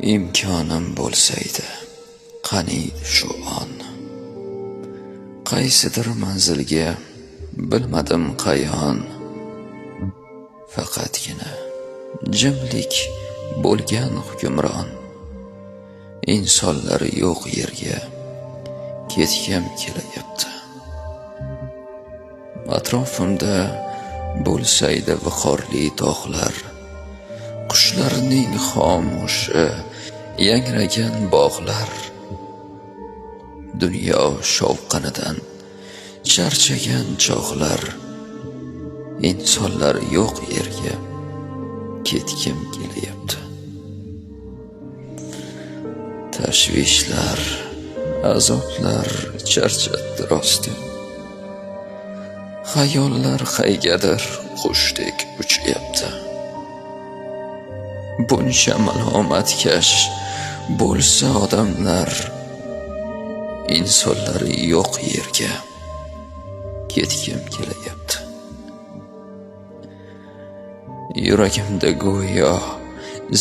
imkonim bo'lsaydi, qaniydi shu on. Qaysidir manzilga bilmadim qayon. Faqatgina jimlik bo'lgan hukmron. Insonlar yo'q yerga ketgim kelayapti. Atrofimda bo'lsaydi viqorli tog'lar, qushlarning xomushi yangragan bog'lar. Dunyo shovqinidan charchagan chog'lar. Insonlar yo'q yerga ketgim kelayapti. Tashvishlar, azoblar charchatdi rosti. Xayollar qaygadir qushdek uchayapti. Buncha malomatkash bo'lsa odamlar, insonlar yo'q yerga ketgim kelayapti. Yuragimda go'yo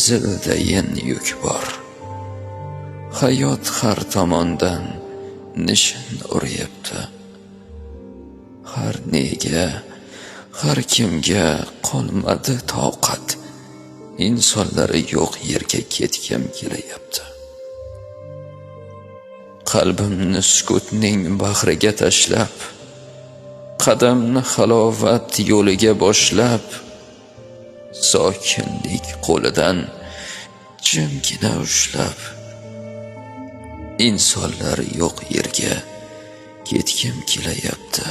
zildayin yuk bor. Hayot har tomondan nishin uryapti. Har nega, har kimga qolmadi toqat. Insonlar yo'q yerga ketgim kelayapti. Qalbimni sukutning bag'riga tashlab, qadamni halovat yo'liga boshlab, sokinlik qo'lidan jimgina ushlab, insonlar yo'q yerga ketgim kelayapti.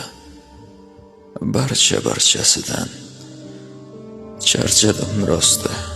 Barchasidan charchadim rosti.